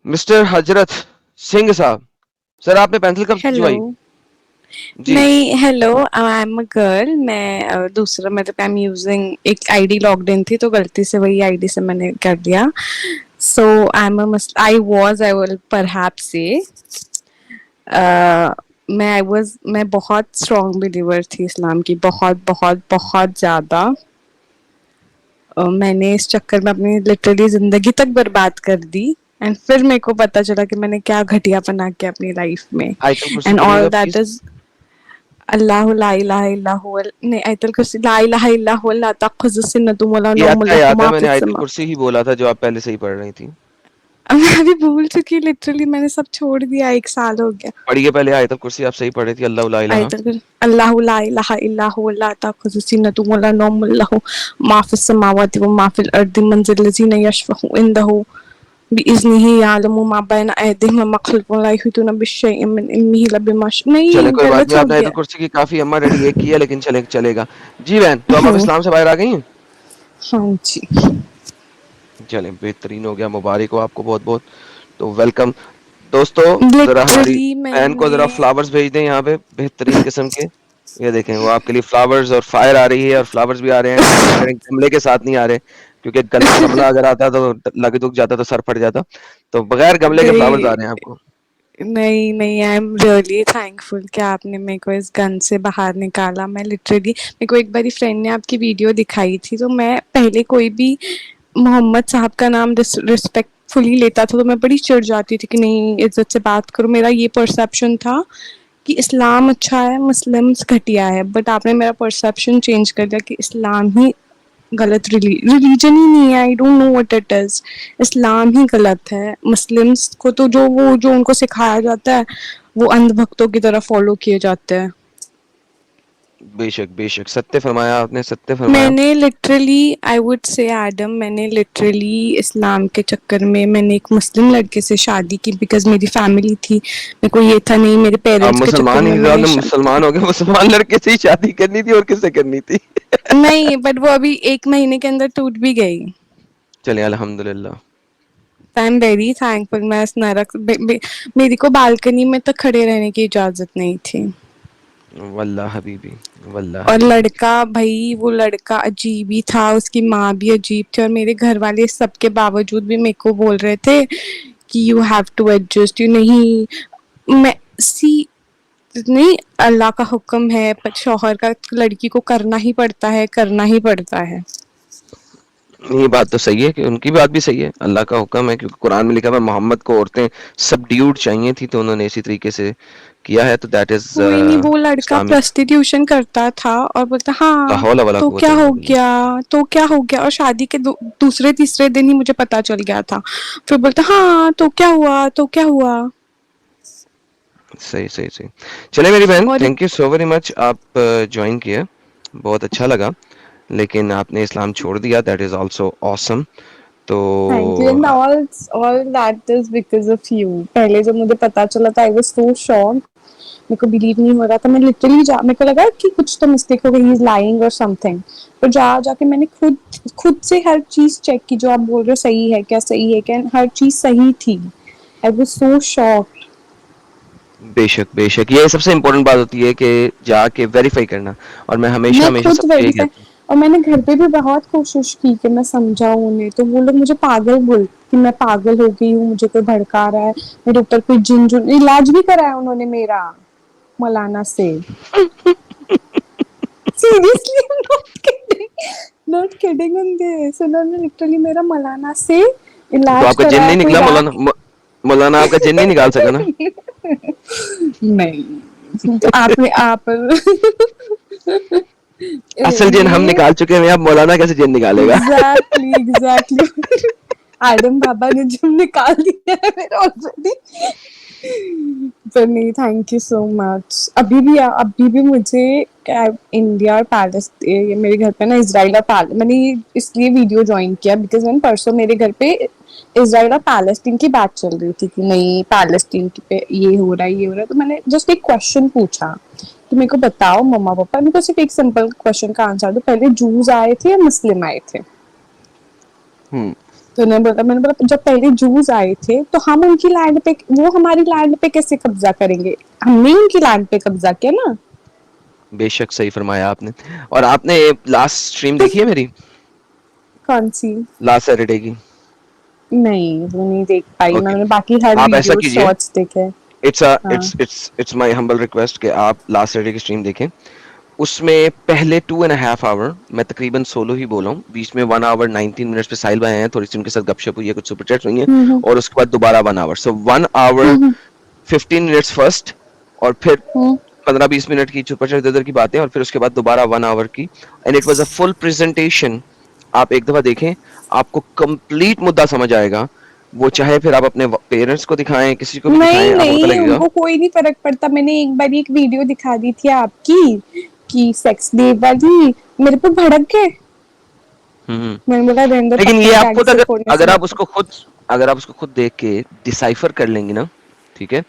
Mister हजरत सिंह साहब, sir आपने pencil कब हेलो। भिजवाई? जी। नहीं, hello, I am a girl. मैं दूसरा मतलब आई एम यूजिंग एक आईडी लॉग्ड इन थी तो गलती से वही आईडी से मैंने कर दिया। सो आई विल परहैप्स से मैं बहुत स्ट्रॉन्ग बिलीवर थी इस्लाम की, बहुत बहुत बहुत ज्यादा। मैंने इस चक्कर में अपनी लिटरली जिंदगी तक बर्बाद कर दी। एंड फिर मेरे को पता चला कि मैंने क्या घटिया बना के अपनी लाइफ में। आयतल कुर्सी एंड पढ़ेंगे ऑल आप दैट प्लीज? इज अल्लाहु ला इलाहा इल्ला हुवल, नहीं, आयतल कुर्सी, ला इलाहा इल्ला हुवल ला ताखुज़ु सिन्नतुम वला ये नौम अच्छा लहु याद है, मा मैंने फिस आयतल समा। कुर्सी ही बोला था जो आप पहले से ही पढ़ रही थी। मैं अभी भूल चुकी, लिटरली मैंने सब छोड़ दिया, 1 साल हो गया। पढ़िए पहले आयतल कुर्सी, आप सही पढ़ी थी, अल्लाह ला इलाहा। आयतल कुर्सी, अल्लाहु ला इलाहा इल्ला हुवल ला ताखुज़ु सिन्नतुम वला नौम लहु मा फिस समावाति व मा फिल अर्दि मन ज़िल्लज़ीना यशफ़उ इंदहु बिइज़्निही याअलमु मा बैना अयदीहिम व मा खल्फ़हुम ला युहीतूना बिशैइन मिन इल्मिही इल्ला बिमा शाअ। चले नहीं, कोई बात गलत नहीं, हो आपने आयतल गया। कुर्सी की काफी अम्मा डैडी एक किया, लेकिन चलेगा। जी बहन, तो अब आप हम्म, इस्लाम से बाहर आ गई हैं? हाँ जी। चले बेहतरीन हो गया, मुबारक हो आपको बहुत बहुत। तो वेलकम दोस्तों। जरा हमारी लिटरली बहन को मैंने जरा फ्लावर्स भेज दें यहाँ पे, बेहतरीन किस्म के। ये देखें, वो आपके लिए फ्लावर्स और फायर आ रही है और फ्लावर्स भी आ रहे हैं। कोशिश करें गमले के साथ नहीं आ रहे, क्योंकि गमला अगर आता तो लग दुख जाता तो सर फट जाता। तो बगैर गमले के फ्लावर्स आ नहीं, रहे हैं आपको। नहीं, नहीं, आई एम रियली थैंकफुल कि आपने मेरे को इस गन से बाहर निकाला। मैं लिटरली, मेरे को एक बारी फ्रेंड ने आपकी वीडियो दिखाई थी, तो मैं पहले कोई भी मोहम्मद साहब का नाम रिस्पेक्टफुली लेता था तो मैं बड़ी चिढ़ जाती थी कि नहीं, इज्जत से बात करो। मेरा ये परसेप्शन था कि इस्लाम अच्छा है, मुस्लिम्स घटिया है, बट आपने मेरा परसेप्शन चेंज कर दिया कि इस्लाम ही गलत रिलीजन ही नहीं है। I don't know what it is. इस्लाम ही गलत है। मुस्लिम्स को तो जो उनको सिखाया जाता है वो अंधभक्तों की तरह फॉलो किए जाते हैं। बेशक बेशक, सत्य फरमाया आपने, सत्य फरमाया। मैंने literally, I would say Adam, मैंने लिटरली इस्लाम के चक्कर में मैंने एक मुस्लिम लड़के से शादी की बिकॉज मेरी फैमिली थी। मेरे को ये था नहीं, मेरे आप पेरेंट्स के चक्कर मुसलमान में ही थे, मैंने आपने शादी। मुसलमान हो गए, मुसलमान लड़के से ही शादी करनी थी और किससे करनी थी? नहीं, बट वो अभी 1 महीने के अंदर टूट भी गई। चलिए अल्हम्दुलिल्लाह। I am very thankful. मैं इस नरक मेरी को बालकनी में तक खड़े रहने की इजाजत नहीं थी। वल्लाह हबीबी, वल्लाह और हबीबी। लड़का, भाई वो लड़का अजीब ही था, उसकी माँ भी अजीब थी, और मेरे घर वाले सबके बावजूद भी मेरे को बोल रहे थे कि you have to adjust. You नहीं, मैं सी, नहीं, अल्लाह का हुक्म है, पर शौहर का लड़की को करना ही पड़ता है, करना ही पड़ता है। ये बात तो सही है कि उनकी बात भी सही है, अल्लाह का हुक्म है, क्योंकि कुरान में लिखा हुआ है मोहम्मद को औरतें सबड्यूड चाहिए थी, तो उन्होंने इसी तरीके से किया है, तो दैट इज कोई नहीं, वो लड़का इस्लामिक। प्रोस्टिट्यूशन करता था और बोलता ला हाँ, हौला वला तो कुव्वत क्या इल्ला हो बिल्लाह। गया, तो क्या हो गया, और शादी के दूसरे तीसरे दिन ही मुझे पता चल गया था। फिर बोलता हाँ, तो क्या हुआ, तो क्या हुआ। सही सही सही। चले मेरी बहन, और thank you so very much, आप ज्वाइन किए, बहुत अच्छा लगा। लेकिन आपने इस्लाम छोड़ दिया, दैट इज ऑल्सो ऑसम। तो thank you, and all that is because of you. पहले जब मुझे पता चला था आई वाज सो शॉक्ड। मेरे को बिलीव नहीं हो रहा था। मैं लिटरली जा मेरे को लगा कि कुछ तो मिस्टेक हो गई, ही इज लाइंग और समथिंग। पर जाके मैंने खुद खुद से हर चीज चेक की, जो आप बोल रहे हो सही है क्या, सही है क्या, हर चीज सही थी। I was so shocked. बेशक बेशक, ये सबसे इम्पोर्टेंट बात होती है कि जाके वेरीफाई करना, और मैं हमेशा मैं हमेशा खुद सबको यही वेरीफाई, कहता हूँ। और मैंने घर पे भी बहुत कोशिश की कि मैं समझाऊं उन्हें, तो वो लोग मुझे पागल बोल कि मैं पागल हो गई हूँ, मुझे कोई भड़का रहा है, मेरे ऊपर कोई जिन जुन। इलाज भी कराया उन्होंने मेरा मौलाना से। Seriously, not kidding on this. उन्होंने लिटरली मेरा मौलाना से तो इलाज आपका जिन कराया, नहीं कोई निकला रात। मौलाना? मौलाना आपका जिन नहीं निकाल सका ना? नहीं, तो आपने आप असल जिन हम ये निकाल चुके हैं, अब मौलाना कैसे जिन निकालेगा? Exactly exactly. आदम बाबा ने जिम निकाल दिया है मेरा ऑलरेडी। पर नहीं, थैंक यू सो मच। अभी भी मुझे इंडिया और पैलेस्टीन, मेरे घर पे ना इसराइल और मैंने इसलिए वीडियो ज्वाइन किया बिकॉज मैंने परसों मेरे घर पे इसराइल और पैलेस्टीन की बात चल रही थी कि नहीं, पैलेस्टीन पे ये हो रहा है, ये हो रहा है। तो मैंने जस्ट एक क्वेश्चन पूछा कि मेरे को बताओ मम्मा पापा, मेरे को सिर्फ एक सिंपल क्वेश्चन का आंसर दो, पहले जूस आए थे या मुस्लिम आए थे। हम्म। तो मैंने बोला जब पहले जूस आए थे तो हम उनकी लैंड पे, वो हमारी लैंड पे कैसे कब्जा करेंगे? हमने उनकी लैंड पे कब्जा किया ना। बेशक सही फरमाया आपने। और आपने लास्ट स्ट्रीम तो देखी है मेरी, कौन सी? लास्ट सैटरडे की? नहीं, वो नहीं देख पाई ओके, मैंने, बाकी हर आप ऐसा वीडियो कीजिए, शॉर्ट्स देखे। इट्स अ हाँ। इट्स माय हम्बल रिक्वेस्ट कि आप लास्ट सैटरडे की स्ट्रीम देखें। उसमें पहले 2.5 आवर मैं तकरीबन सोलो ही बोला हूँ, बीच में 1 आवर 19 मिनट्स पे साहिल भाई आए हैं, थोड़ी सी उनके साथ गपशप हुई है, कुछ सुपर चैट्स हुई हैं, हम्म और उसके बाद दोबारा 1 hour, so 1 hour hmm 15 minutes first, और फिर हम्म 15-20 मिनट की सुपर चैट इधर की बातें, और फिर उसके बाद दोबारा 1 आवर की, and it was a full presentation. आप एक दफा देखें, आपको कंप्लीट मुद्दा समझ आएगा। वो चाहे फिर आप अपने पेरेंट्स को दिखाएं, किसी को भी नहीं दिखाएं, आपको पता नहीं, लगेगा। उनको कोई नहीं फर्क पड़ता। मैंने एक बार एक वीडियो दिखा दी थी आपकी कि सेक्स डे वाली, मेरे पे भड़क गए। हम्म। मैंने बोला रहने दो, लेकिन ये पत्थर के आप आगे खुद से अगर फोड़ने से अगर आप बेहतर। उसको खुद अगर आप उसको खुद देख के डिसाइफर कर लेंगी ना, ठीक है,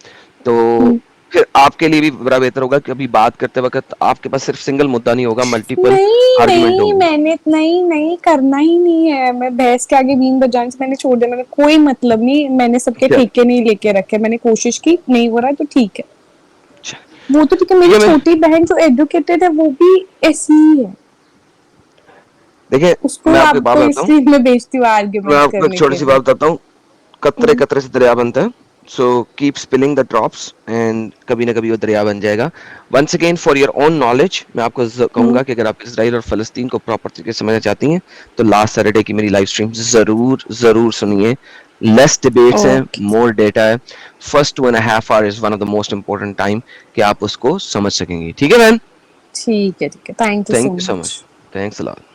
तो हम्म। फिर आपके लिए भी बड़ा बेहतर होगा कि अभी बात करते वक्त आपके पास सिर्फ सिंगल मुद्दा नहीं होगा, मल्टीपल नहीं आर्गुमेंट नहीं, होंगे। मैंने नहीं नहीं करना ही नहीं है। मैं भैंस के आगे बीन बजाने से मैंने छोड़ दिया, मैंने कोई मतलब नहीं, मैंने सबके क्या? ठेके नहीं लेके रखे। मैंने कोशिश की, नहीं हो रहा तो ठीक है। अच्छा, वो तो ठीक है, ठीक मेरी है। मैं छोटी बहन जो एजुकेटेड है वो भी ऐसी ही है। देखिए, उसको मैं आपको एक बात आपको बताता हूँ, इसलिए मैं बेचती हूँ मैं आर्ग्यूमेंट आपको एक करने छोटी के सी लिए। बात बताता हूँ। कतरे हम्म कतरे से दरिया बनता है, so keep spilling the drops, and कभी ना कभी वो दरिया बन जाएगा। Once again for your own knowledge, मैं आपको हम्म। कहूंगा कि अगर आप इसराइल और फलस्तीन को प्रॉपर तरीके से समझना चाहती हैं, तो लास्ट सैटरडे की मेरी लाइव स्ट्रीम जरूर जरूर सुनिए। लेस डिबेट्स हैं, ओके। मोर डेटा है। First 2.5 our is one of the most important time कि आप उसको समझ सकेंगे। ठीक है बहन? ठीक है ठीक है, thank you thank so you so much. Much. Thanks a lot.